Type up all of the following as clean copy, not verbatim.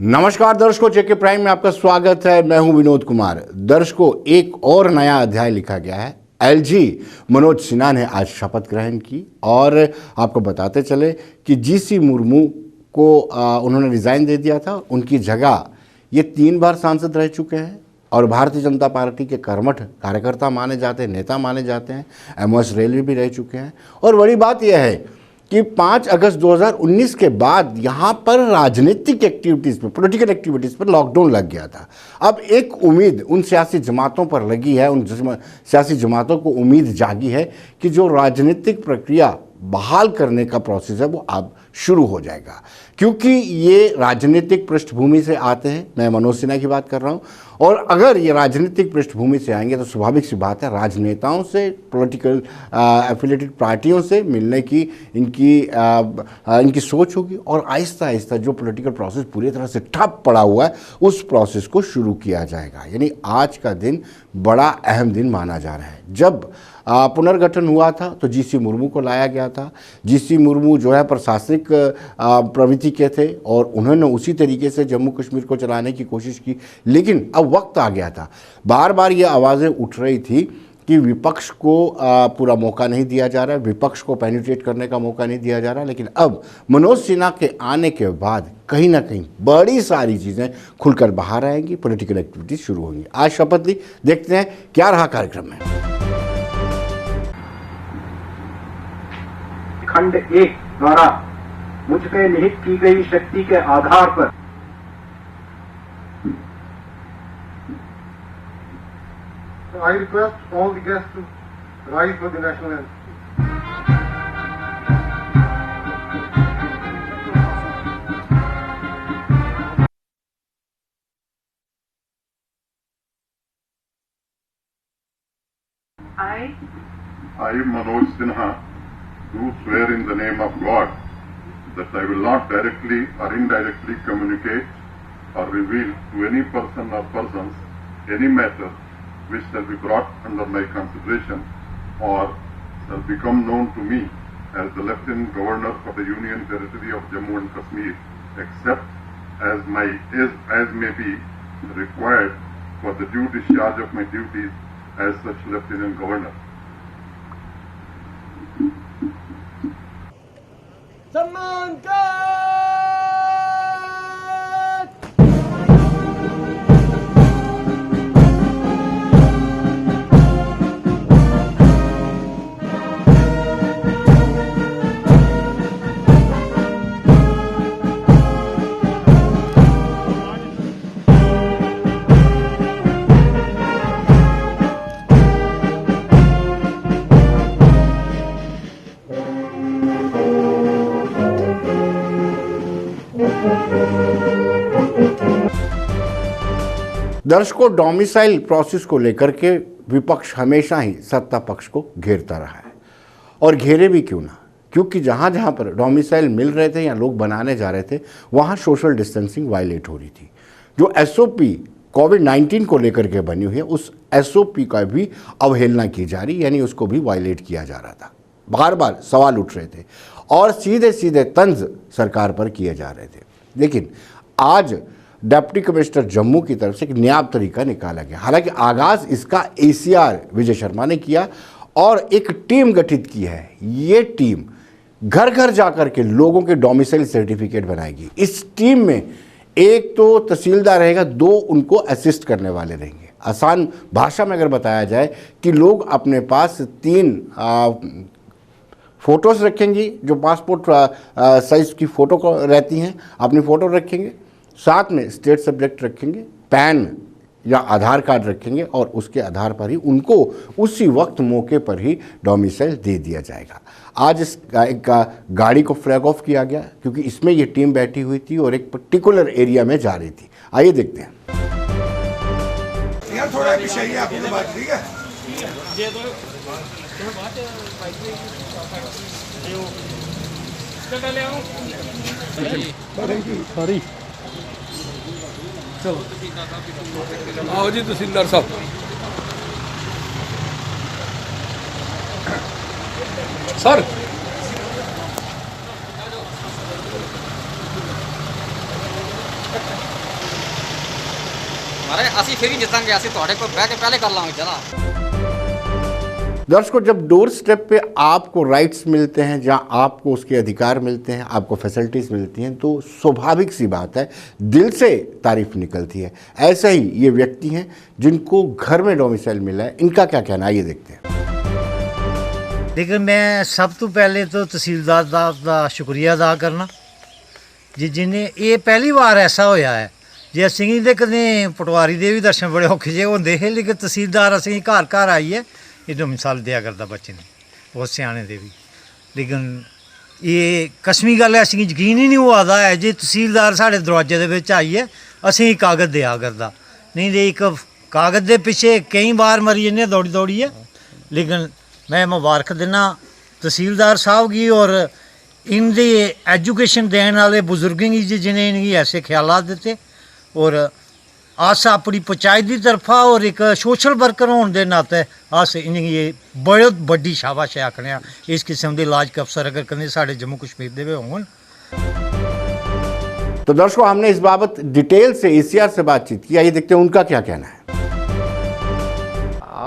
नमस्कार दर्शकों, जेके प्राइम में आपका स्वागत है। मैं हूं विनोद कुमार। दर्शकों, एक और नया अध्याय लिखा गया है। एलजी मनोज सिन्हा ने आज शपथ ग्रहण की और आपको बताते चले कि जीसी मुर्मू को उन्होंने रिजाइन दे दिया था। उनकी जगह ये 3 बार सांसद रह चुके हैं और भारतीय जनता पार्टी के कर्मठ कार्यकर्ता माने जाते हैं, नेता माने जाते हैं। एमओएस रेलवे भी रह चुके हैं। और बड़ी बात यह है कि 5 अगस्त 2019 के बाद यहाँ पर राजनीतिक एक्टिविटीज़ पर, पॉलिटिकल एक्टिविटीज़ पर लॉकडाउन लग गया था। अब एक उम्मीद उन सियासी जमातों पर लगी है, उन सियासी जमातों को उम्मीद जागी है कि जो राजनीतिक प्रक्रिया बहाल करने का प्रोसेस है वो अब शुरू हो जाएगा, क्योंकि ये राजनीतिक पृष्ठभूमि से आते हैं। मैं मनोज सिन्हा की बात कर रहा हूँ। और अगर ये राजनीतिक पृष्ठभूमि से आएंगे तो स्वाभाविक सी बात है, राजनेताओं से, पॉलिटिकल एफिलिएटेड पार्टियों से मिलने की इनकी सोच होगी और आहिस्ता आहिस्ता जो पॉलिटिकल प्रोसेस पूरी तरह से ठप पड़ा हुआ है उस प्रोसेस को शुरू किया जाएगा। यानी आज का दिन बड़ा अहम दिन माना जा रहा है। जब पुनर्गठन हुआ था तो जीसी मुर्मू को लाया गया था। जीसी मुर्मू जो है प्रशासनिक प्रवृत्ति के थे और उन्होंने उसी तरीके से जम्मू कश्मीर को चलाने की कोशिश की, लेकिन अब वक्त आ गया था। बार बार ये आवाज़ें उठ रही थी कि विपक्ष को पूरा मौका नहीं दिया जा रहा है, विपक्ष को पेनिट्रेट करने का मौका नहीं दिया जा रहा। लेकिन अब मनोज सिन्हा के आने के बाद कहीं ना कहीं बड़ी सारी चीज़ें खुलकर बाहर आएंगी, पॉलिटिकल एक्टिविटीज शुरू होंगी। आज शपथ ली, देखते हैं क्या रहा कार्यक्रम में। खंड 1 द्वारा मुझ पे निहित की गई शक्ति के आधार पर I request all the guests to rise for the national anthem. I, Manoj Sinha, do swear in the name of God that I will not directly or indirectly communicate or reveal to any person or persons any matter which shall be brought under my consideration or shall become known to me as the Lieutenant Governor of the Union Territory of Jammu and Kashmir, except as may be required for the due discharge of my duties as such Lieutenant Governor. सम्मान का दर्शकों, domicile process को लेकर के विपक्ष हमेशा ही सत्ता पक्ष को घेरता रहा है। और घेरे भी क्यों ना, क्योंकि जहाँ जहाँ पर डोमिसाइल मिल रहे थे या लोग बनाने जा रहे थे वहाँ सोशल डिस्टेंसिंग वायलेट हो रही थी। जो एसओपी कोविड-19 को लेकर के बनी हुई है उस एसओपी का भी अवहेलना की जा रही, यानी उसको भी वायलेट किया जा रहा था। बार बार सवाल उठ रहे थे और सीधे सीधे तंज सरकार पर किए जा रहे थे। लेकिन आज डिप्टी कमिश्नर जम्मू की तरफ से एक नया तरीका निकाला गया। हालांकि आगाज इसका एसीआर विजय शर्मा ने किया और एक टीम गठित की है। ये टीम घर घर जाकर के लोगों के डोमिसाइल सर्टिफिकेट बनाएगी। इस टीम में एक तो तहसीलदार रहेगा, 2 उनको असिस्ट करने वाले रहेंगे। आसान भाषा में अगर बताया जाए कि लोग अपने पास 3 फोटोज़ रखेंगी, जो पासपोर्ट साइज़ की फ़ोटो रहती हैं, अपनी फ़ोटो रखेंगे, साथ में स्टेट सब्जेक्ट रखेंगे, पैन या आधार कार्ड रखेंगे और उसके आधार पर ही उनको उसी वक्त मौके पर ही डोमिसाइल दे दिया जाएगा। आज इस गाड़ी को फ्लैग ऑफ किया गया क्योंकि इसमें ये टीम बैठी हुई थी और एक पर्टिकुलर एरिया में जा रही थी। आइए देखते हैं। यार थोड़ा पीछे आइए, आपकी तो बात ठीक है। सॉरी, चलो आओ जी तहसीलदार साहब। सर ਅਸੀਂ ਫਿਰ ਹੀ ਜਿੱਤਾਂਗੇ, ਅਸੀਂ ਤੁਹਾਡੇ ਕੋਲ ਬਹਿ ਕੇ ਪਹਿਲੇ ਕਰ ਲਾਂਗੇ ਜਰਾ। दर्शकों, जब डोर स्टेप पे आपको राइट्स मिलते हैं, जहां आपको उसके अधिकार मिलते हैं, आपको फैसिलिटीज़ मिलती हैं, तो स्वाभाविक सी बात है दिल से तारीफ निकलती है। ऐसे ही ये व्यक्ति हैं जिनको घर में डोमिसाइल मिला है, इनका क्या कहना है, ये देखते हैं। लेकिन मैं सब तो पहले तो तहसीलदार ਦਾ ਸ਼ੁਕਰੀਆ ਅਦਾ ਕਰਨਾ ਜਿਨੇ ਇਹ ਪਹਿਲੀ ਵਾਰ ਐਸਾ ਹੋਇਆ ਹੈ। ਜੇ ਅਸੀਂ ਦੇ ਕਦੇ ਪਟਵਾਰੀ ਦੇ ਵੀ ਦਰਸ਼ਨ ਬੜੇ ਔਖੇ ਜਿਹੇ ਹੁੰਦੇ ਹੈ, ਲੇਕਿਨ ਤਹਿਸੀਲਦਾਰ ਅਸੀਂ ਘਰ ਘਰ ਆਈਏ ਇਹਨੂੰ ਮਿਸਾਲ ਦਿਆ ਕਰਦਾ ਬੱਚੇ ਨੇ, ਬਹੁਤ ਸਿਆਣੇ ਦੇ ਵੀ। ਲੇਕਿਨ ਇਹ ਕਸਮੀ ਗੱਲ ਹੈ, ਅਸੀਂ ਯਕੀਨ ਹੀ ਨਹੀਂ ਹੋਆਦਾ ਹੈ ਜੇ ਤਹਿਸੀਲਦਾਰ ਸਾਡੇ ਦਰਵਾਜ਼ੇ ਦੇ ਵਿੱਚ ਆਈਏ ਅਸੀਂ ਕਾਗਜ਼ ਦਿਆ ਕਰਦਾ, ਨਹੀਂ ਤੇ ਇੱਕ ਕਾਗਜ਼ ਦੇ ਪਿੱਛੇ ਕਈ ਵਾਰ ਮਰੀ ਜੰਨੇ ਦੌੜੀ ਦੌੜੀ ਹੈ। ਲੇਕਿਨ मैं मुबारक देना तहसीलदार साहब की और इनकी एजुकेशन देने वाले बुजुर्गों की जिन्हें इनकी ऐसे ख्यालात देते, और अस अपनी पंचायत की तरफा और एक सोशल वर्कर होने के नाते अस इनकी बहुत बड़ी शाबाश आखने इस किस्म के इलाज के अफसर अगर कभी साढ़े जम्मू कश्मीर के होंगे। तो दर्शकों, हमने इस बाबत डिटेल से ACR से बातचीत की, आइए देखते हैं उनका क्या कहना है।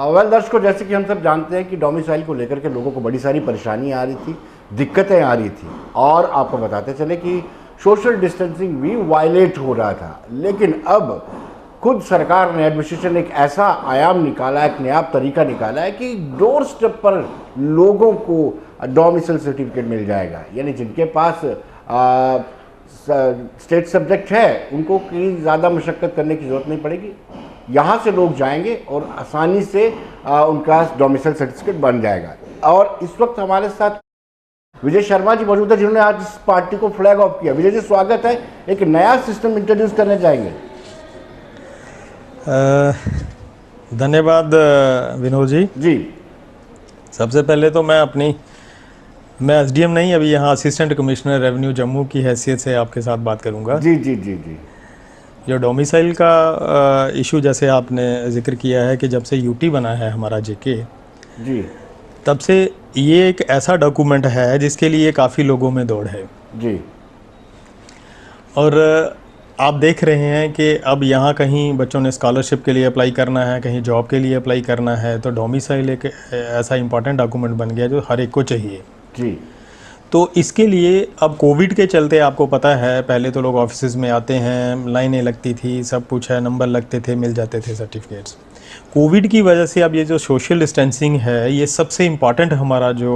वेल दर्शकों, जैसे कि हम सब जानते हैं कि डोमिसाइल को लेकर के लोगों को बड़ी सारी परेशानी आ रही थी, दिक्कतें आ रही थी, और आपको बताते चले कि सोशल डिस्टेंसिंग भी वायलेट हो रहा था। लेकिन अब खुद सरकार ने, एडमिनिस्ट्रेशन ने एक ऐसा आयाम निकाला, एक नया तरीका निकाला है कि डोर स्टेप पर लोगों को डोमिसाइल सर्टिफिकेट मिल जाएगा। यानी जिनके पास स्टेट सब्जेक्ट है उनको कहीं ज़्यादा मशक्क़त करने की ज़रूरत नहीं पड़ेगी। यहाँ से लोग जाएंगे और आसानी से उनका डोमिसाइल सर्टिफिकेट बन जाएगा। और इस वक्त हमारे साथ विजय शर्मा जी मौजूद है, जिन्होंने आज इस पार्टी को फ्लैग ऑफ किया। विजय जी, स्वागत है। एक नया सिस्टम इंट्रोड्यूस करने जाएंगे। धन्यवाद विनोद जी। जी, सबसे पहले तो मैं SDM नहीं, अभी यहाँ असिस्टेंट कमिश्नर रेवेन्यू जम्मू की हैसियत से आपके साथ बात करूँगा। जी जी जी जी। जो डोमिसाइल का इशू जैसे आपने जिक्र किया है कि जब से UT बना है हमारा JK, जी, तब से ये एक ऐसा डॉक्यूमेंट है जिसके लिए काफ़ी लोगों में दौड़ है। जी। और आप देख रहे हैं कि अब यहाँ कहीं बच्चों ने स्कॉलरशिप के लिए अप्लाई करना है, कहीं जॉब के लिए अप्लाई करना है, तो डोमिसाइल एक ऐसा इंपॉर्टेंट डॉक्यूमेंट बन गया जो हर एक को चाहिए। जी। तो इसके लिए अब कोविड के चलते आपको पता है, पहले तो लोग ऑफिस में आते हैं, लाइनें लगती थी, सब कुछ है, नंबर लगते थे, मिल जाते थे सर्टिफिकेट्स। कोविड की वजह से अब ये जो सोशल डिस्टेंसिंग है, ये सबसे इम्पॉर्टेंट हमारा जो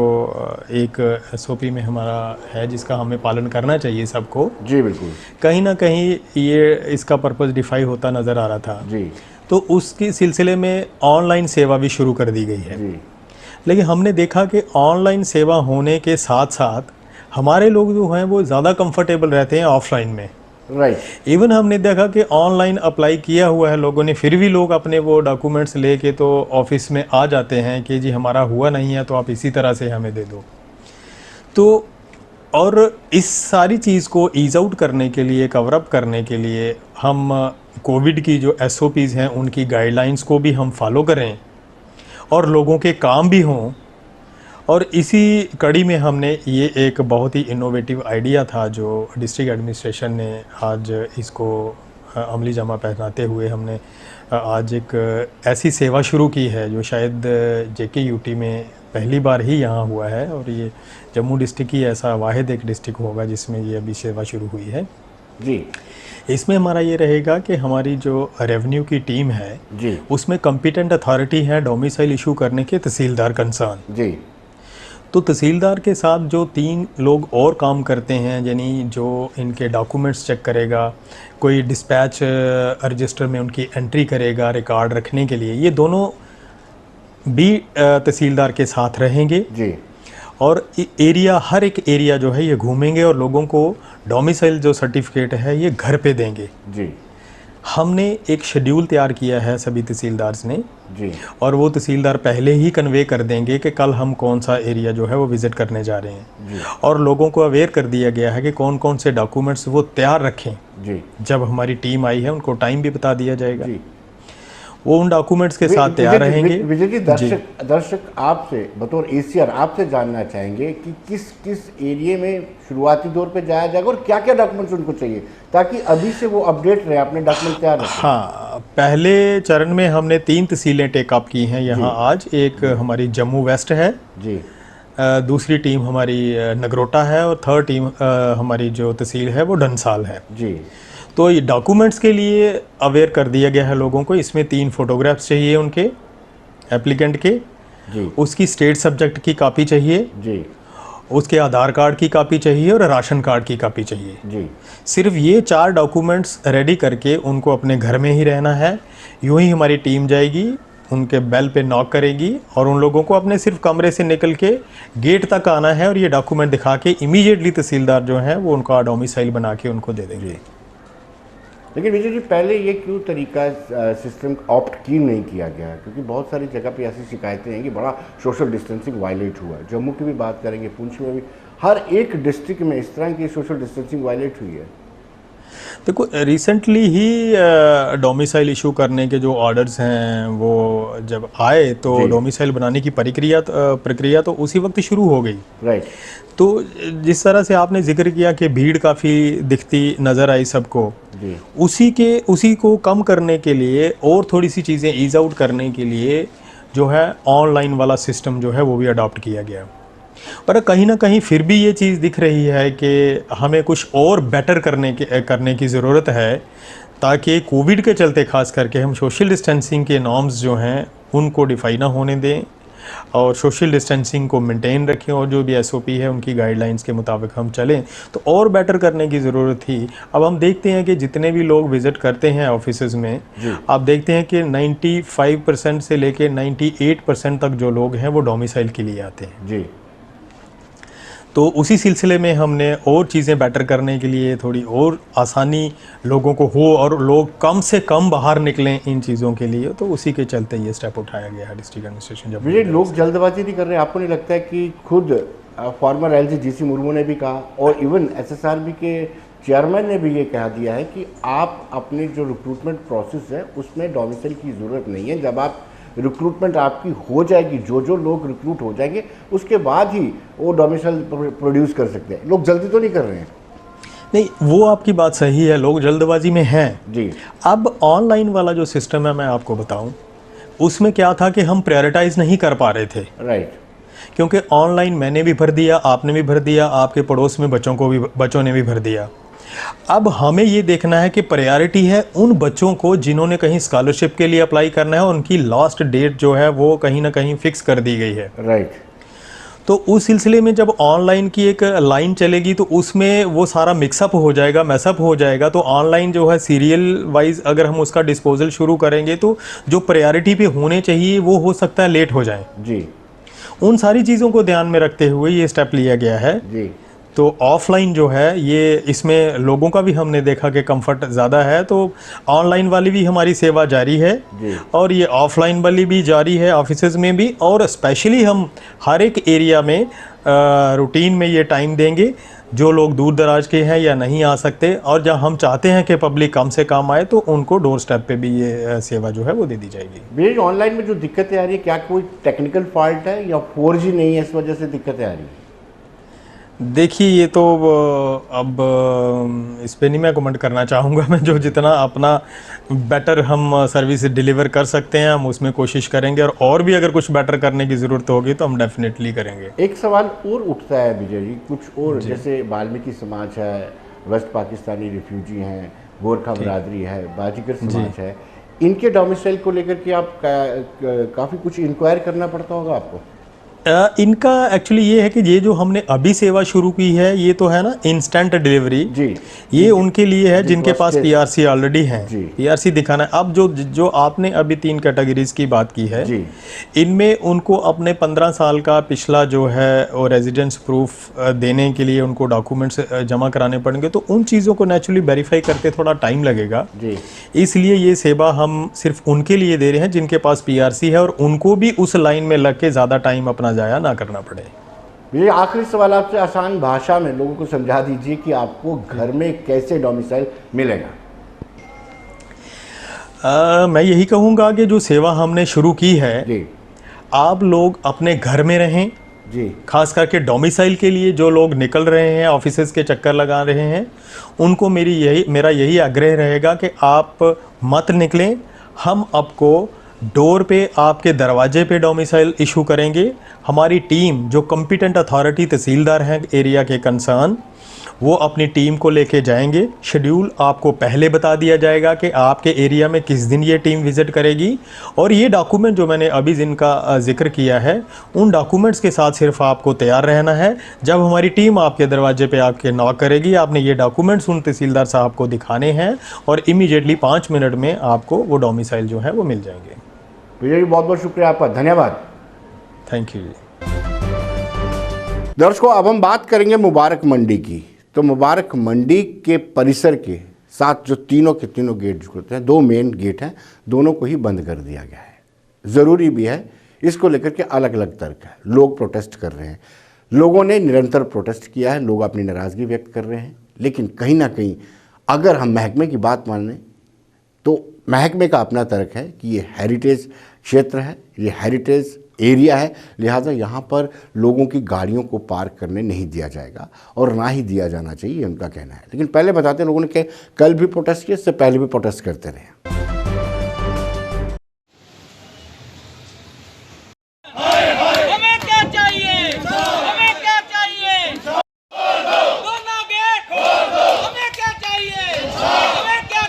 एक SOP में हमारा है, जिसका हमें पालन करना चाहिए सबको। जी बिल्कुल। कहीं ना कहीं ये इसका पर्पस डिफाई होता नज़र आ रहा था। जी। तो उसके सिलसिले में ऑनलाइन सेवा भी शुरू कर दी गई है। जी। लेकिन हमने देखा कि ऑनलाइन सेवा होने के साथ साथ हमारे लोग जो हैं वो ज़्यादा कंफर्टेबल रहते हैं ऑफलाइन में। राइट। इवन हमने देखा कि ऑनलाइन अप्लाई किया हुआ है लोगों ने, फिर भी लोग अपने वो डॉक्यूमेंट्स लेके तो ऑफिस में आ जाते हैं कि जी हमारा हुआ नहीं है तो आप इसी तरह से हमें दे दो। तो और इस सारी चीज़ को ईज आउट करने के लिए, कवर अप करने के लिए हम कोविड की जो SOPs हैं उनकी गाइडलाइंस को भी हम फॉलो करें और लोगों के काम भी हों। और इसी कड़ी में हमने ये एक बहुत ही इनोवेटिव आइडिया था जो डिस्ट्रिक्ट एडमिनिस्ट्रेशन ने आज इसको अमली जामा पहनाते हुए हमने आज एक ऐसी सेवा शुरू की है जो शायद JK UT में पहली बार ही यहाँ हुआ है, और ये जम्मू डिस्ट्रिक्ट ही ऐसा वाहिद एक डिस्ट्रिक्ट होगा जिसमें ये अभी सेवा शुरू हुई है। जी। इसमें हमारा ये रहेगा कि हमारी जो रेवेन्यू की टीम है जी, उसमें कॉम्पिटेंट अथॉरिटी है डोमिसाइल इशू करने के तहसीलदार कंसर्न। जी। तो तहसीलदार के साथ जो 3 लोग और काम करते हैं, यानी जो इनके डॉक्यूमेंट्स चेक करेगा, कोई डिस्पैच रजिस्टर में उनकी एंट्री करेगा रिकॉर्ड रखने के लिए, ये दोनों भी तहसीलदार के साथ रहेंगे। जी। और एरिया, हर एक एरिया जो है ये घूमेंगे और लोगों को डोमिसाइल जो सर्टिफिकेट है ये घर पे देंगे। जी। हमने एक शेड्यूल तैयार किया है सभी तहसीलदार ने। जी। और वो तहसीलदार पहले ही कन्वे कर देंगे कि कल हम कौन सा एरिया जो है वो विज़िट करने जा रहे हैं। जी। और लोगों को अवेयर कर दिया गया है कि कौन कौन से डॉक्यूमेंट्स वो तैयार रखें। जी। जब हमारी टीम आई है उनको टाइम भी बता दिया जाएगा। जी। वो उन डॉक्यूमेंट्स के साथ तैयार रहेंगे। विजय जी, दर्शक आपसे बतौर ACR आपसे जानना चाहेंगे कि किस किस एरिया में शुरुआती दौर पे जाया जाएगा और क्या क्या डॉक्यूमेंट्स उनको चाहिए ताकि अभी से वो अपडेट रहे, अपने डॉक्यूमेंट तैयार रखें। हाँ, पहले चरण में हमने 3 तहसीलें टेकअप की हैं यहाँ आज। एक हमारी जम्मू वेस्ट है जी, दूसरी टीम हमारी नगरोटा है और थर्ड टीम हमारी जो तहसील है वो डंसाल है। जी, तो ये डॉक्यूमेंट्स के लिए अवेयर कर दिया गया है लोगों को। इसमें 3 फोटोग्राफ्स चाहिए उनके एप्लीकेंट के, जी, उसकी स्टेट सब्जेक्ट की कॉपी चाहिए, जी, उसके आधार कार्ड की कॉपी चाहिए और राशन कार्ड की कॉपी चाहिए। जी, सिर्फ ये 4 डॉक्यूमेंट्स रेडी करके उनको अपने घर में ही रहना है। यूं ही हमारी टीम जाएगी, उनके बेल पे नॉक करेगी और उन लोगों को अपने सिर्फ कमरे से निकल के गेट तक आना है और ये डॉक्यूमेंट दिखा के इमीडिएटली तहसीलदार जो है वो उनका डोमिसाइल बना के उनको दे देंगे। लेकिन विजय जी, पहले ये क्यों तरीका सिस्टम ऑप्ट क्यों नहीं किया गया? क्योंकि बहुत सारी जगह पे ऐसी शिकायतें हैं कि बड़ा सोशल डिस्टेंसिंग वायलेट हुआ है। जम्मू की भी बात करेंगे, पुंछ में भी, हर एक डिस्ट्रिक्ट में इस तरह की सोशल डिस्टेंसिंग वायलेट हुई है। देखो, रिसेंटली ही डोमिसाइल इशू करने के जो ऑर्डर्स हैं वो जब आए तो डोमिसाइल बनाने की प्रक्रिया तो उसी वक्त शुरू हो गई। राइट। तो जिस तरह से आपने जिक्र किया कि भीड़ काफ़ी दिखती नज़र आई सबको, उसी को कम करने के लिए और थोड़ी सी चीज़ें ईज आउट करने के लिए जो है ऑनलाइन वाला सिस्टम जो है वो भी अडॉप्ट किया गया। पर कहीं ना कहीं फिर भी ये चीज़ दिख रही है कि हमें कुछ और बेटर करने की ज़रूरत है, ताकि कोविड के चलते ख़ास करके हम सोशल डिस्टेंसिंग के नॉर्म्स जो हैं उनको डिफाई ना होने दें और सोशल डिस्टेंसिंग को मेंटेन रखें और जो भी एसओपी है उनकी गाइडलाइंस के मुताबिक हम चलें। तो और बेटर करने की ज़रूरत थी। अब हम देखते हैं कि जितने भी लोग विज़िट करते हैं ऑफिसेज़ में, आप देखते हैं कि 95% से लेके 98% तक जो लोग हैं वो डोमिसाइल के लिए आते हैं। जी। तो उसी सिलसिले में हमने और चीज़ें बेटर करने के लिए थोड़ी और आसानी लोगों को हो और लोग कम से कम बाहर निकलें इन चीज़ों के लिए, तो उसी के चलते ये स्टेप उठाया गया है डिस्ट्रिक्ट एडमिनिस्ट्रेशन। जब विजय, लोग जल्दबाजी नहीं कर रहे? आपको नहीं लगता है कि खुद फॉर्मर एलजी जीसी मुर्मू ने भी कहा और इवन एसएसआरबी के चेयरमैन ने भी ये कह दिया है कि आप अपने जो रिक्रूटमेंट प्रोसेस है उसमें डोमिसाइल की ज़रूरत नहीं है। जब आप रिक्रूटमेंट आपकी हो जाएगी, जो लोग रिक्रूट हो जाएंगे उसके बाद ही वो डोमिसाइल प्रोड्यूस कर सकते हैं। लोग जल्दी तो नहीं कर रहे हैं? नहीं, वो आपकी बात सही है, लोग जल्दबाजी में हैं जी। अब ऑनलाइन वाला जो सिस्टम है मैं आपको बताऊं, उसमें क्या था कि हम प्रायोरिटाइज नहीं कर पा रहे थे। राइट। क्योंकि ऑनलाइन मैंने भी भर दिया, आपने भी भर दिया, आपके पड़ोस में बच्चों ने भी भर दिया। अब हमें ये देखना है कि प्रायोरिटी है उन बच्चों को जिन्होंने कहीं स्कॉलरशिप के लिए अप्लाई करना है, उनकी लास्ट डेट जो है वो कहीं ना कहीं फिक्स कर दी गई है। राइट। तो उस सिलसिले में जब ऑनलाइन की एक लाइन चलेगी तो उसमें वो सारा मिक्सअप हो जाएगा, मैसअप हो जाएगा। तो ऑनलाइन जो है सीरियल वाइज अगर हम उसका डिस्पोजल शुरू करेंगे तो जो प्रायोरिटी पे होने चाहिए वो हो सकता है लेट हो जाए। जी। उन सारी चीज़ों को ध्यान में रखते हुए ये स्टेप लिया गया है। जी। तो ऑफलाइन जो है ये इसमें लोगों का भी हमने देखा कि कंफर्ट ज़्यादा है, तो ऑनलाइन वाली भी हमारी सेवा जारी है और ये ऑफलाइन वाली भी जारी है ऑफिसेज में भी। और स्पेशली हम हर एक एरिया में रूटीन में ये टाइम देंगे जो लोग दूर दराज के हैं या नहीं आ सकते और जहाँ हम चाहते हैं कि पब्लिक कम से कम आए तो उनको डोर स्टेप पे भी ये सेवा जो है वो दे दी जाएगी। भैया, ऑनलाइन में जो दिक्कतें आ रही है, क्या कोई टेक्निकल फॉल्ट है या 4G नहीं है इस वजह से दिक्कतें आ रही है? देखिए, ये तो अब इस पे नहीं मैं कमेंट करना चाहूँगा। मैं जो जितना अपना बेटर हम सर्विस डिलीवर कर सकते हैं हम उसमें कोशिश करेंगे और भी अगर कुछ बेटर करने की ज़रूरत होगी तो हम डेफिनेटली करेंगे। एक सवाल और उठता है विजय जी, कुछ और जैसे वाल्मीकि समाज है, वेस्ट पाकिस्तानी रिफ्यूजी हैं, गोरखा बरादरी है, बाजीगर समाज है, इनके डोमिसाइल को लेकर के आप काफ़ी कुछ इंक्वायर करना पड़ता होगा आपको? इनका एक्चुअली ये है कि ये जो हमने अभी सेवा शुरू की है ये तो है ना इंस्टेंट डिलीवरी जी। ये उनके लिए है जिनके पास पीआरसी ऑलरेडी है। पीआरसी दिखाना है। अब जो आपने अभी 3 कैटेगरीज की बात की है, इनमें उनको अपने 15 साल का पिछला जो है और रेजिडेंस प्रूफ देने के लिए उनको डॉक्यूमेंट्स जमा कराने पड़ेंगे। तो उन चीज़ों को नेचुरली वेरीफाई करते थोड़ा टाइम लगेगा, इसलिए ये सेवा हम सिर्फ उनके लिए दे रहे हैं जिनके पास पीआरसी है और उनको भी उस लाइन में लग के ज़्यादा टाइम अपना जाया ना करना पड़े। ये आखिरी सवाल आपसे, आसान भाषा में लोगों को समझा दीजिए कि आपको घर में कैसे डोमिसाइल मिलेगा? मैं यही कहूँगा कि जो सेवा हमने शुरू की है, आप लोग अपने घर में रहें, जी। खास करके डोमिसाइल के लिए जो लोग निकल रहे हैं, ऑफिसेज के चक्कर लगा रहे हैं, उनको मेरा यही आग्रह रहेगा कि आप मत निकलें। हम आपको डोर पे, आपके दरवाजे पे डोमिसाइल इशू करेंगे। हमारी टीम जो कॉम्पिटेंट अथॉरिटी तहसीलदार हैं एरिया के कंसर्न, वो अपनी टीम को लेके जाएंगे। शेड्यूल आपको पहले बता दिया जाएगा कि आपके एरिया में किस दिन ये टीम विज़िट करेगी, और ये डॉक्यूमेंट जो मैंने अभी जिनका जिक्र किया है, उन डॉक्यूमेंट्स के साथ सिर्फ आपको तैयार रहना है। जब हमारी टीम आपके दरवाजे पे आपके नॉक करेगी, आपने ये डॉक्यूमेंट्स उन तहसीलदार साहब को दिखाने हैं और इमीडिएटली 5 मिनट में आपको वो डोमिसाइल जो है वो मिल जाएंगे। भैया जी बहुत बहुत शुक्रिया आपका, धन्यवाद। थैंक यू जी। दर्शकों, अब हम बात करेंगे मुबारक मंडी की। तो मुबारक मंडी के परिसर के साथ जो तीनों के तीनों गेट जो होते हैं, 2 मेन गेट हैं, दोनों को ही बंद कर दिया गया है। ज़रूरी भी है, इसको लेकर के अलग अलग तर्क है। लोग प्रोटेस्ट कर रहे हैं, लोगों ने निरंतर प्रोटेस्ट किया है, लोग अपनी नाराज़गी व्यक्त कर रहे हैं। लेकिन कहीं ना कहीं अगर हम महकमे की बात मानें तो महकमे का अपना तर्क है कि ये हेरिटेज क्षेत्र है, ये हेरिटेज एरिया है, लिहाजा यहाँ पर लोगों की गाड़ियों को पार्क करने नहीं दिया जाएगा और ना ही दिया जाना चाहिए, उनका कहना है। लेकिन पहले बताते हैं, लोगों ने कल भी प्रोटेस्ट किया, इससे पहले भी प्रोटेस्ट करते रहे। हमें क्या चाहिए? हमें क्या चाहिए? दोनों गेट खोल दो। हमें क्या चाहिए? हमें क्या?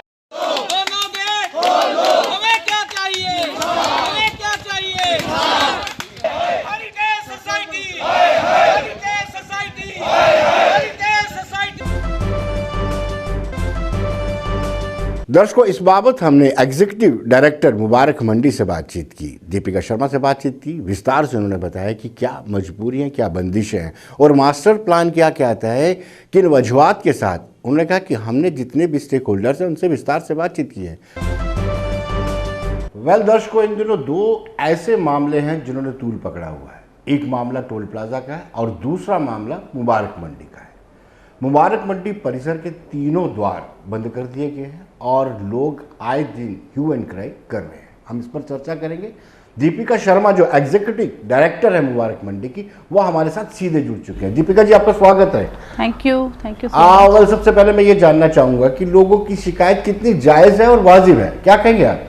दोनों गेट खोल दो। हमें क्या चाहिए? हमें क्या चाहिए? Heritage society, heritage society, heritage society. दर्शकों, इस बाबत हमने एग्जीक्यूटिव डायरेक्टर मुबारक मंडी से बातचीत की, दीपिका शर्मा से बातचीत की। विस्तार से उन्होंने बताया कि क्या मजबूरियां, क्या बंदिशें हैं और मास्टर प्लान क्या कहता है, किन वजूहात के साथ। उन्होंने कहा कि हमने जितने भी स्टेक होल्डर्स हैं उनसे विस्तार से बातचीत की है। दर्शकों, इन दिनों 2 ऐसे मामले हैं जिन्होंने तूल पकड़ा हुआ है। एक मामला टोल प्लाजा का है और दूसरा मामला मुबारक मंडी का है। मुबारक मंडी परिसर के तीनों द्वार बंद कर दिए गए हैं और लोग आए दिन ह्यू एंड क्राई कर रहे हैं। हम इस पर चर्चा करेंगे। दीपिका शर्मा जो एग्जीक्यूटिव डायरेक्टर है मुबारक मंडी की, वो हमारे साथ सीधे जुड़ चुके हैं। दीपिका जी, आपका स्वागत है। थैंक यू सबसे पहले मैं ये जानना चाहूँगा कि लोगों की शिकायत कितनी जायज़ है और वाजिब है, क्या कहेंगे आप?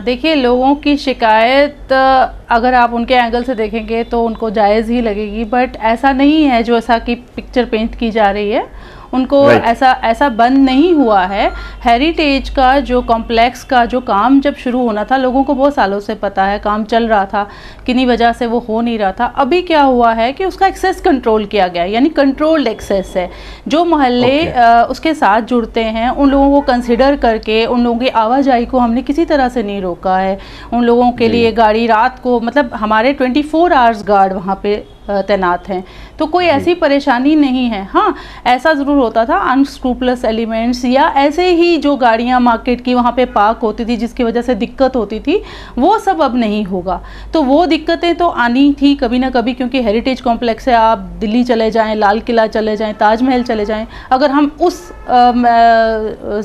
देखिए, लोगों की शिकायत अगर आप उनके एंगल से देखेंगे तो उनको जायज़ ही लगेगी, बट ऐसा नहीं है जो ऐसा कि पिक्चर पेंट की जा रही है। उनको ऐसा बंद नहीं हुआ है। हेरिटेज का जो कॉम्प्लेक्स का जो काम जब शुरू होना था, लोगों को बहुत सालों से पता है, काम चल रहा था, किन्हीं वजह से वो हो नहीं रहा था। अभी क्या हुआ है कि उसका एक्सेस कंट्रोल किया गया, यानी कंट्रोल्ड एक्सेस है। जो मोहल्ले उसके साथ जुड़ते हैं, उन लोगों को कंसिडर करके उन लोगों की आवाजाही को हमने किसी तरह से नहीं रोका है। उन लोगों के लिए गाड़ी रात को, मतलब हमारे 24 आवर्स गार्ड वहाँ पे तैनात हैं, तो कोई ऐसी परेशानी नहीं है। हाँ, ऐसा ज़रूर होता था, अनस्क्रूपलस एलिमेंट्स या ऐसे ही जो गाड़ियाँ मार्केट की वहाँ पे पार्क होती थी जिसकी वजह से दिक्कत होती थी, वो सब अब नहीं होगा। तो वो दिक्कतें तो आनी थी कभी ना कभी, क्योंकि हेरिटेज कॉम्प्लेक्स है। आप दिल्ली चले जाएं, लाल किला चले जाएं, ताजमहल चले जाएं, अगर हम उस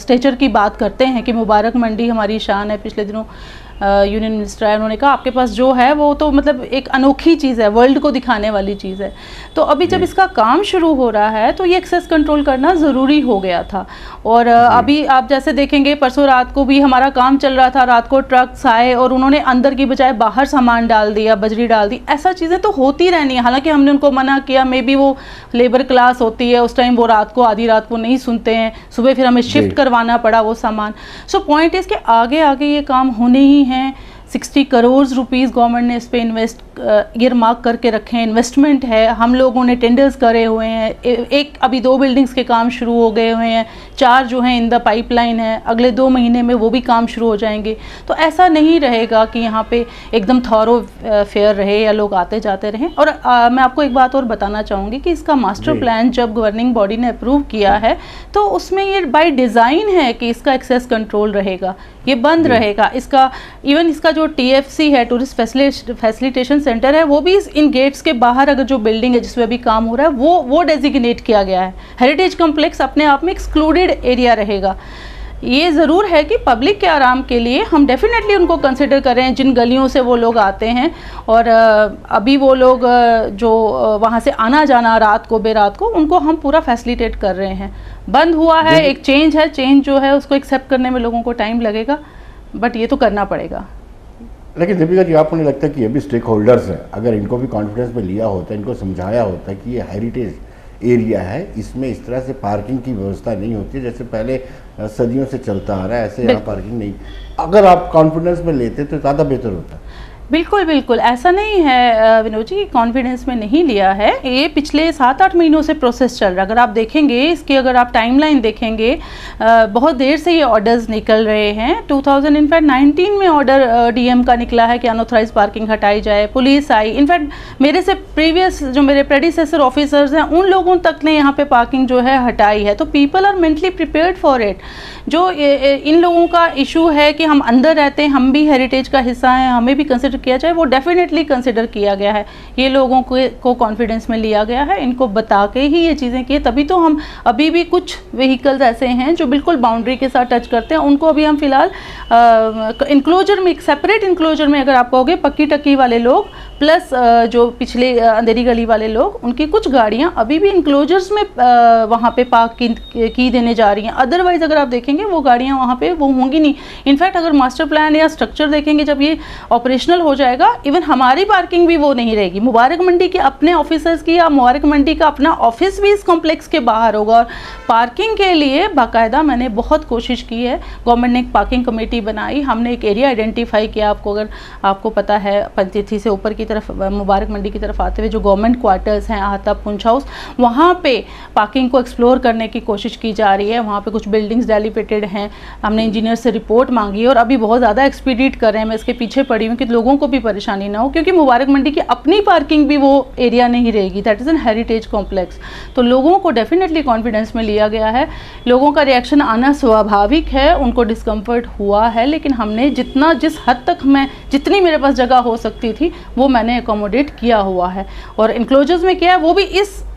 स्टेचर की बात करते हैं कि मुबारक मंडी हमारी शान है, पिछले दिनों यूनियन मिनिस्टर है, उन्होंने कहा आपके पास जो है वो तो मतलब एक अनोखी चीज़ है, वर्ल्ड को दिखाने वाली चीज़ है। तो अभी जब इसका काम शुरू हो रहा है तो ये एक्सेस कंट्रोल करना ज़रूरी हो गया था। और अभी आप जैसे देखेंगे, परसों रात को भी हमारा काम चल रहा था, रात को ट्रक्स आए और उन्होंने अंदर की बजाय बाहर सामान डाल दिया, बजरी डाल दी। ऐसा चीज़ें तो होती रहनी है। हालांकि हमने उनको मना किया, मे बी वो लेबर क्लास होती है, उस टाइम वो रात को, आधी रात को नहीं सुनते हैं, सुबह फिर हमें शिफ्ट करवाना पड़ा वो सामान। सो पॉइंट इज़ कि आगे आगे ये काम होने ही हैं। 60 करोड़ रुपीस गवर्नमेंट ने इस पे इन्वेस्ट ईयरमार्क करके रखे हैं, इन्वेस्टमेंट है। हम लोगों ने टेंडर्स करे हुए हैं, एक अभी 2 बिल्डिंग्स के काम शुरू हो गए हुए हैं, 4 जो हैं इन द पाइपलाइन है, अगले 2 महीने में वो भी काम शुरू हो जाएंगे। तो ऐसा नहीं रहेगा कि यहाँ पे एकदम थॉरो फेयर रहे या लोग आते जाते रहें। और मैं आपको एक बात और बताना चाहूँगी कि इसका मास्टर प्लान जब गवर्निंग बॉडी ने अप्रूव किया है तो उसमें ये बाय डिज़ाइन है कि इसका एक्सेस कंट्रोल रहेगा, ये बंद रहेगा। इसका इवन इसका जो TFC है, टूरिस्ट फैसिलिटेशन सेंटर है, वो भी इन गेट्स के बाहर अगर जो बिल्डिंग है जिसमें अभी काम हो रहा है वो डेजिग्नेट किया गया है। हेरिटेज कॉम्प्लेक्स अपने आप में एक्सक्लूडेड एरिया रहेगा। ये ज़रूर है कि पब्लिक के आराम के लिए हम डेफिनेटली उनको कंसिडर करें, जिन गलियों से वो लोग आते हैं और अभी वो लोग जो वहाँ से आना जाना रात को बेरात को, उनको हम पूरा फैसिलिटेट कर रहे हैं। बंद हुआ है, एक चेंज है, चेंज जो है उसको एक्सेप्ट करने में लोगों को टाइम लगेगा, बट ये तो करना पड़ेगा। लेकिन दीपिका जी, आपको नहीं लगता कि ये भी स्टेक होल्डर्स हैं, अगर इनको भी कॉन्फिडेंस में लिया होता, इनको समझाया होता कि ये हेरिटेज एरिया है, इसमें इस तरह से पार्किंग की व्यवस्था नहीं होती, जैसे पहले सदियों से चलता आ रहा है, ऐसे यहाँ पार्किंग नहीं, अगर आप कॉन्फिडेंस में लेते तो ज़्यादा बेहतर होता। बिल्कुल बिल्कुल, ऐसा नहीं है विनोद जी, कॉन्फिडेंस में नहीं लिया है, ये पिछले 7-8 महीनों से प्रोसेस चल रहा है। अगर आप देखेंगे इसकी, अगर आप टाइमलाइन देखेंगे, बहुत देर से ये ऑर्डर्स निकल रहे हैं। 2019 में ऑर्डर डीएम का निकला है कि अनऑथराइज पार्किंग हटाई जाए, पुलिस आई, इनफैक्ट मेरे से प्रीवियस जो मेरे प्रेडिसेसर ऑफिसर्स हैं उन लोगों तक ने यहाँ पे पार्किंग जो है हटाई है। तो people are mentally prepared for it. जो इन लोगों का इशू है कि हम अंदर रहते हैं, हम भी हेरिटेज का हिस्सा हैं, हमें भी कंसिडर किया जाए, वो डेफिनेटली कंसिडर किया गया है। ये लोगों को कॉन्फिडेंस में लिया गया है, इनको बता के ही ये चीज़ें की, तभी तो हम अभी भी कुछ व्हीकल्स ऐसे हैं जो बिल्कुल बाउंड्री के साथ टच करते हैं, उनको अभी हम फिलहाल इंक्लोजर में, एक सेपरेट इंक्लोजर में, अगर आप कहोगे पक्की टक्की वाले लोग प्लस जो पिछले अंधेरी गली वाले लोग, उनकी कुछ गाड़ियां अभी भी इंक्लोजर्स में वहाँ पे पार्क की देने जा रही हैं। अदरवाइज अगर आप देखेंगे वो गाड़ियां वहाँ पे वो होंगी नहीं। इनफैक्ट अगर मास्टर प्लान या स्ट्रक्चर देखेंगे, जब ये ऑपरेशनल हो जाएगा, इवन हमारी पार्किंग भी वो नहीं रहेगी। मुबारक मंडी के अपने ऑफिसर्स की या मुबारक मंडी का अपना ऑफिस भी इस कॉम्प्लेक्स के बाहर होगा। और पार्किंग के लिए बाकायदा मैंने बहुत कोशिश की है, गवर्नमेंट ने एक पार्किंग कमेटी बनाई, हमने एक एरिया आइडेंटिफाई किया। अगर आपको पता है, पंचेती से ऊपर की तरफ मुबारक मंडी की तरफ आते हुए जो गवर्नमेंट क्वार्टर्स हैं, आहतब, पुंछ हाउस, वहाँ पे पार्किंग को एक्सप्लोर करने की कोशिश की जा रही है। वहाँ पे कुछ बिल्डिंग्स डेलिपेटेड हैं, हमने इंजीनियर से रिपोर्ट मांगी है और अभी बहुत ज़्यादा एक्सपीडिट कर रहे हैं। मैं इसके पीछे पड़ी हूँ कि लोगों को भी परेशानी ना हो, क्योंकि मुबारक मंडी की अपनी पार्किंग भी वो एरिया नहीं रहेगी, that is an heritage complex. तो लोगों को डेफिनेटली कॉन्फिडेंस में लिया गया है। लोगों का रिएक्शन आना स्वाभाविक है, उनको डिस्कम्फर्ट हुआ है, लेकिन हमने जिस हद तक जितनी मेरे पास जगह हो सकती थी वो मैंने अकोमोडेट किया हुआ है। और इंक्लोजर्स में क्या है, वो भी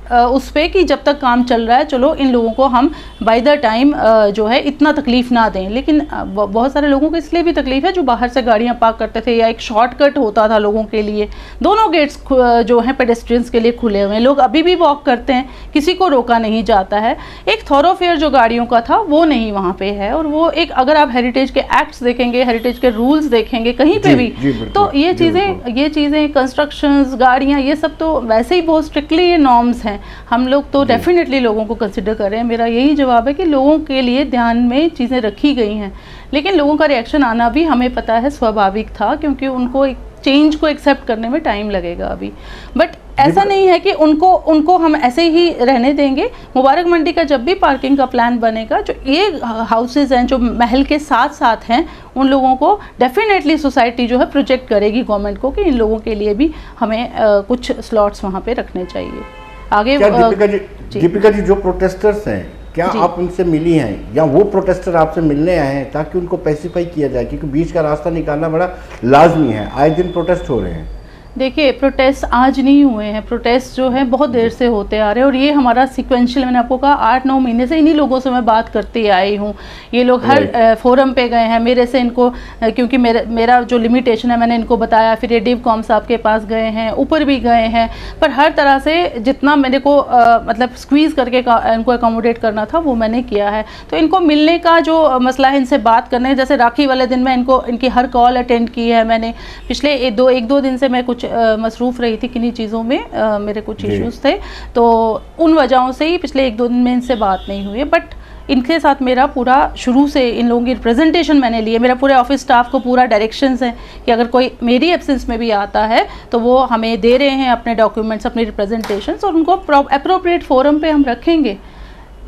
उस पे कि जब तक काम चल रहा है, चलो इन लोगों को हम बाय द टाइम जो है इतना तकलीफ ना दें। लेकिन बहुत सारे लोगों को इसलिए भी तकलीफ है जो बाहर से गाड़ियां पार्क करते थे, या एक शॉर्टकट होता था लोगों के लिए। दोनों गेट्स जो हैं पेडेस्ट्रियंस के लिए खुले हुए हैं, लोग अभी भी वॉक करते हैं, किसी को रोका नहीं जाता है। एक थॉरोफेयर जो गाड़ियों का था वो नहीं वहाँ पे है। और वो एक, अगर आप हेरिटेज के एक्ट्स देखेंगे, हेरिटेज के रूल्स देखेंगे कहीं पे भी, तो ये चीज़ें कंस्ट्रक्शंस, गाड़ियाँ, ये सब तो वैसे ही बहुत स्ट्रिक्टली ये नॉर्म्स हैं। हम लोग तो डेफिनेटली लोगों को कंसिडर कर रहे हैं। मेरा यही जवाब है कि लोगों के लिए ध्यान में चीज़ें रखी गई हैं, लेकिन लोगों का रिएक्शन आना भी हमें पता है स्वाभाविक था, क्योंकि उनको एक चेंज को एक्सेप्ट करने में टाइम लगेगा अभी। बट ऐसा नहीं है कि उनको हम ऐसे ही रहने देंगे। मुबारक मंडी का जब भी पार्किंग का प्लान बनेगा, जो ये हाउसेज हैं जो महल के साथ साथ हैं, उन लोगों को डेफिनेटली सोसाइटी जो है प्रोजेक्ट करेगी गवर्नमेंट को कि इन लोगों के लिए भी हमें कुछ स्लॉट्स वहाँ पे रखने चाहिए। आगे दीपिका जी, जो प्रोटेस्टर्स हैं, क्या आप उनसे मिली हैं या वो प्रोटेस्टर आपसे मिलने आए हैं ताकि उनको पैसिफाई किया जाए? क्योंकि बीच का रास्ता निकालना बड़ा लाजमी है, आए दिन प्रोटेस्ट हो रहे हैं। देखिए, प्रोटेस्ट आज नहीं हुए हैं, प्रोटेस्ट जो है बहुत देर से होते आ रहे हैं। और ये हमारा सिक्वेंशियल, मैंने आपको कहा 8-9 महीने से इन्हीं लोगों से मैं बात करती आई हूँ। ये लोग हर फोरम पे गए हैं मेरे से, इनको क्योंकि मेरा जो लिमिटेशन है मैंने इनको बताया, फिर ये डिवकॉम साहब के पास गए हैं, ऊपर भी गए हैं, पर हर तरह से जितना मेरे को मतलब स्क्वीज़ करके इनको अकोमोडेट करना था वो मैंने किया है। तो इनको मिलने का जो मसला है, इनसे बात करने, जैसे राखी वाले दिन मैं इनकी हर कॉल अटेंड की है मैंने। पिछले एक दो दिन से मैं कुछ मसरूफ़ रही थी किन्हीं चीज़ों में, मेरे कुछ इश्यूज़ थे, तो उन वजहों से ही पिछले 1-2 दिन में इनसे बात नहीं हुई है। बट इनके साथ मेरा पूरा शुरू से इन लोगों की रिप्रेजेंटेशन मैंने ली है। मेरा पूरे ऑफिस स्टाफ को पूरा डायरेक्शंस हैं कि अगर कोई मेरी एब्सेंस में भी आता है तो वो हमें दे रहे हैं अपने डॉक्यूमेंट्स, अपने रिप्रेजेंटेशंस, और उनको अप्रोप्रिएट फोरम पे हम रखेंगे।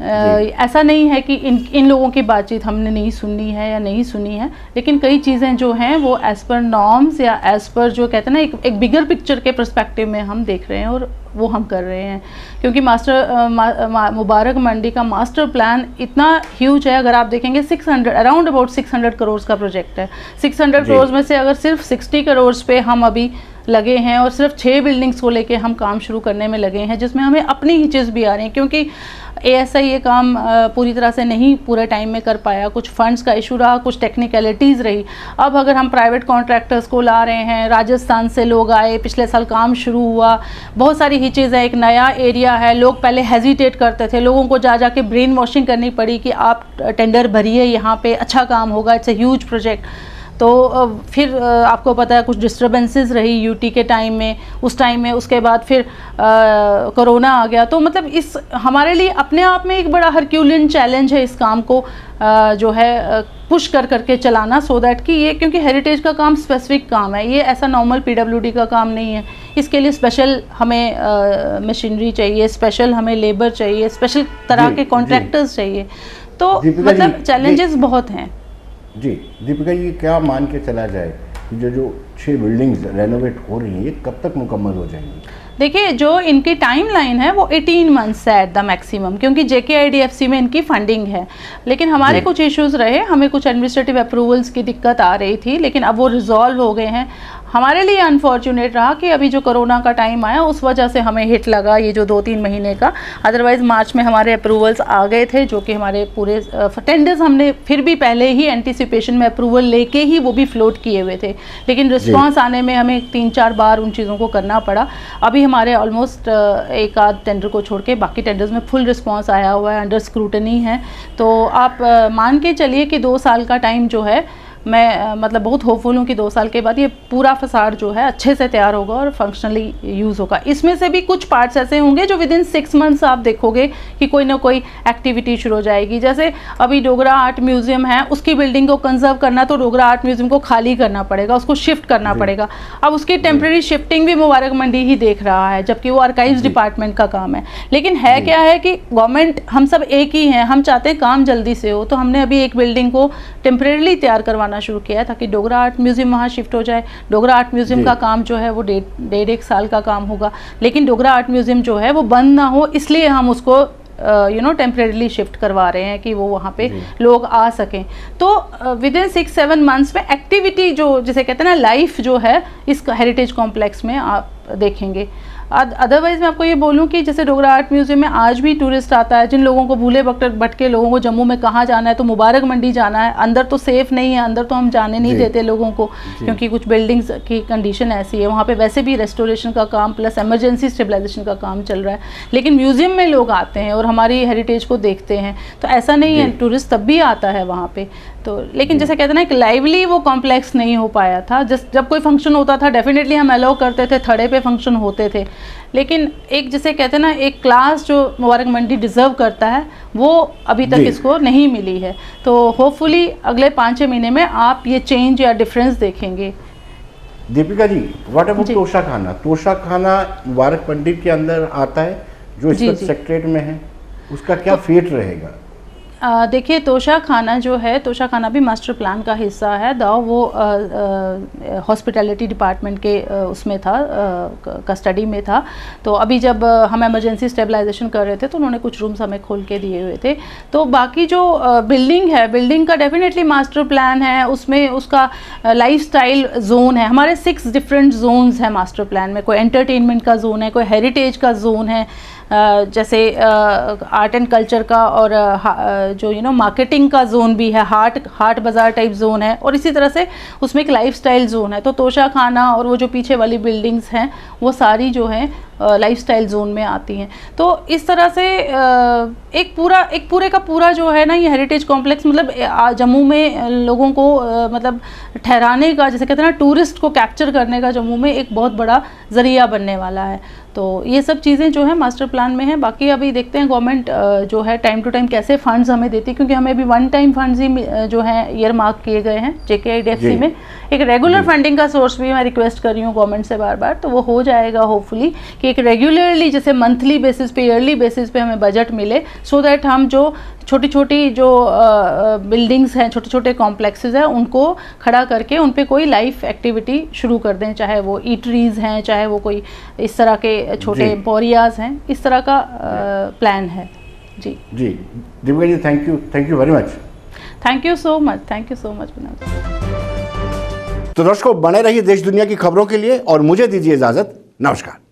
ऐसा नहीं है कि इन लोगों की बातचीत हमने नहीं सुनी है या नहीं सुनी है, लेकिन कई चीज़ें जो हैं वो एज़ पर नॉर्म्स या एज़ पर जो कहते हैं ना एक बिगर पिक्चर के पर्सपेक्टिव में हम देख रहे हैं और वो हम कर रहे हैं। क्योंकि मुबारक मंडी का मास्टर प्लान इतना ह्यूज है, अगर आप देखेंगे अराउंड अबाउट 600 करोड़ का प्रोजेक्ट है। 600 करोड़ में से अगर सिर्फ 60 करोड़ पे हम अभी लगे हैं और सिर्फ 6 बिल्डिंग्स को लेके हम काम शुरू करने में लगे हैं, जिसमें हमें अपनी हिचेस भी आ रही हैं क्योंकि ASI ये काम पूरी तरह से नहीं पूरे टाइम में कर पाया, कुछ फंड्स का इशू रहा, कुछ टेक्निकलिटीज़ रही। अब अगर हम प्राइवेट कॉन्ट्रैक्टर्स को ला रहे हैं, राजस्थान से लोग आए, पिछले साल काम शुरू हुआ, बहुत सारी हिचेज़ है, एक नया एरिया है, लोग पहले हेजिटेट करते थे, लोगों को जा के ब्रेन वॉशिंग करनी पड़ी कि आप टेंडर भरिए, यहाँ पे अच्छा काम होगा, इट्स ए ह्यूज प्रोजेक्ट। तो फिर आपको पता है कुछ डिस्टर्बेंसेस रही यूटी के टाइम में, उस टाइम में, उसके बाद फिर कोरोना आ गया। तो मतलब इस हमारे लिए अपने आप में एक बड़ा हरक्यूलियन चैलेंज है इस काम को जो है पुश करके चलाना, सो दैट कि ये, क्योंकि हेरिटेज का काम स्पेसिफिक काम है, ये ऐसा नॉर्मल PWD का काम नहीं है। इसके लिए स्पेशल हमें मशीनरी चाहिए, स्पेशल हमें लेबर चाहिए, स्पेशल तरह के कॉन्ट्रैक्टर्स चाहिए। तो मतलब चैलेंजेस बहुत हैं। जी दीपिका जी, क्या मान के चला जाए कि जो 6 बिल्डिंग्स रेनोवेट हो रही हैं ये कब तक मुकम्मल हो जाएंगी? देखिए, जो इनकी टाइमलाइन है वो 18 मंथ्स है एट द मैक्सिमम, क्योंकि JKIDFC में इनकी फंडिंग है। लेकिन हमारे कुछ इश्यूज़ रहे, हमें कुछ एडमिनिस्ट्रेटिव अप्रूवल्स की दिक्कत आ रही थी, लेकिन अब वो रिजॉल्व हो गए हैं। हमारे लिए अनफॉर्चुनेट रहा कि अभी जो कोरोना का टाइम आया उस वजह से हमें हिट लगा ये जो 2-3 महीने का, अदरवाइज़ मार्च में हमारे अप्रूवल्स आ गए थे, जो कि हमारे पूरे टेंडर्स हमने फिर भी पहले ही एंटीसिपेशन में अप्रूवल लेके ही वो भी फ्लोट किए हुए थे, लेकिन रिस्पॉन्स आने में हमें 3-4 बार उन चीज़ों को करना पड़ा। अभी हमारे ऑलमोस्ट एक आध टेंडर को छोड़ के बाकी टेंडर्स में फुल रिस्पॉन्स आया हुआ है, अंडर स्क्रूटनी है। तो आप मान के चलिए कि 2 साल का टाइम जो है, मैं मतलब बहुत होपफुल हूँ कि 2 साल के बाद ये पूरा फसाड जो है अच्छे से तैयार होगा और फंक्शनली यूज़ होगा। इसमें से भी कुछ पार्ट्स ऐसे होंगे जो विदिन 6 मंथ्स आप देखोगे कि कोई ना कोई एक्टिविटी शुरू हो जाएगी। जैसे अभी डोगरा आर्ट म्यूज़ियम है, उसकी बिल्डिंग को कंजर्व करना तो डोगरा आर्ट म्यूज़ियम को खाली करना पड़ेगा, उसको शिफ्ट करना पड़ेगा। अब उसकी टेम्प्रेरी शिफ्टिंग भी मुबारक मंडी ही देख रहा है, जबकि वो आर्काइव्स डिपार्टमेंट का काम है। लेकिन है क्या है कि गवर्नमेंट, हम सब एक ही हैं, हम चाहते हैं काम जल्दी से हो, तो हमने अभी एक बिल्डिंग को टेम्प्रेरली तैयार करवाना शुरू किया है ताकि डोगरा आर्ट म्यूज़ियम वहाँ शिफ्ट हो जाए। डोगरा आर्ट म्यूज़ियम का काम जो है वो 1.5 साल का काम होगा, लेकिन डोगरा आर्ट म्यूज़ियम जो है वो बंद ना हो, इसलिए हम उसको टेम्परेरीली शिफ्ट करवा रहे हैं कि वो वहाँ पे लोग आ सकें। तो विद इन 6-7 मंथ्स में एक्टिविटी जो जिसे कहते हैं ना, लाइफ जो है इस हेरिटेज कॉम्प्लेक्स में आप देखेंगे। अदरवाइज़ मैं आपको ये बोलूँ कि जैसे डोगरा आर्ट म्यूज़ियम में आज भी टूरिस्ट आता है, जिन लोगों को भूले भटके लोगों को जम्मू में कहाँ जाना है तो मुबारक मंडी जाना है, अंदर तो सेफ़ नहीं है, अंदर तो हम जाने नहीं देते लोगों को, क्योंकि कुछ बिल्डिंग्स की कंडीशन ऐसी है। वहाँ पे वैसे भी रेस्टोरेशन का काम प्लस एमरजेंसी स्टेबलाइजेशन का काम चल रहा है, लेकिन म्यूज़ियम में लोग आते हैं और हमारी हेरिटेज को देखते हैं, तो ऐसा नहीं है, टूरिस्ट तब भी आता है वहाँ पर। तो लेकिन जैसे कहते हैं ना, एक लाइवली वो कॉम्प्लेक्स नहीं हो पाया था। जब कोई फंक्शन होता था डेफिनेटली हम अलाउ करते थे, थड़े पे फंक्शन होते थे, लेकिन एक जिसे कहते हैं ना, एक क्लास जो मुबारक मंडी डिज़र्व करता है वो अभी तक इसको नहीं मिली है। तो होपफुली अगले 5-6 महीने में आप ये चेंज या डिफरेंस देखेंगे। दीपिका जी, व्हाट अबाउट तोशा खाना? तोशा खाना मुबारक मंडी के अंदर आता है जो इस वक्त सेक्रेटरीट में है, उसका क्या फेट रहेगा? देखिए, तोशा खाना जो है, तोशा खाना भी मास्टर प्लान का हिस्सा है। वो हॉस्पिटैलिटी डिपार्टमेंट के उसमें था, कस्टडी में था। तो अभी जब हम इमरजेंसी स्टेबलाइजेशन कर रहे थे तो उन्होंने कुछ रूम्स हमें खोल के दिए हुए थे। तो बाकी जो बिल्डिंग है, बिल्डिंग का डेफिनेटली मास्टर प्लान है, उसमें उसका लाइफस्टाइल जोन है। हमारे 6 डिफरेंट जोन्स हैं मास्टर प्लान में। कोई एंटरटेनमेंट का जोन है, कोई हेरिटेज का जोन है, जैसे आर्ट एंड कल्चर का, और जो मार्केटिंग का जोन भी है, हाट बाज़ार टाइप जोन है, और इसी तरह से उसमें एक लाइफस्टाइल जोन है। तो तोशा खाना और वो जो पीछे वाली बिल्डिंग्स हैं वो सारी जो हैं लाइफस्टाइल जोन में आती हैं। तो इस तरह से एक पूरे का पूरा जो है ना, ये हेरिटेज कॉम्प्लेक्स मतलब जम्मू में लोगों को मतलब ठहराने का, जैसे कहते हैं ना, टूरिस्ट को कैप्चर करने का जम्मू में एक बहुत बड़ा ज़रिया बनने वाला है। तो ये सब चीज़ें जो है मास्टर प्लान में है। बाकी अभी देखते हैं गवर्नमेंट जो है टाइम टू टाइम कैसे फंड्स हमें देती है, क्योंकि हमें अभी 1 टाइम फंड्स ही जो हैं ईयर मार्क किए गए हैं JKIDFC में। एक रेगुलर फंडिंग का सोर्स भी मैं रिक्वेस्ट कर रही हूँ गवर्नमेंट से बार, तो वो हो जाएगा होपफुली, कि एक रेगुलरली जैसे मंथली बेसिस पे, ईयरली बेसिस पे हमें बजट मिले, सो दैट हम जो छोटी जो बिल्डिंग्स हैं, छोटे कॉम्प्लेक्सेस हैं, उनको खड़ा करके उन पे कोई लाइफ एक्टिविटी शुरू कर दें, चाहे वो ईटरीज हैं, चाहे वो कोई इस तरह के छोटे एम्पोरियाज हैं, इस तरह का प्लान है। जी Deepika ji, thank you very much. Thank you so much Vinod. तो दर्शकों, बने रहिए देश दुनिया की खबरों के लिए और मुझे दीजिए इजाजत। नमस्कार।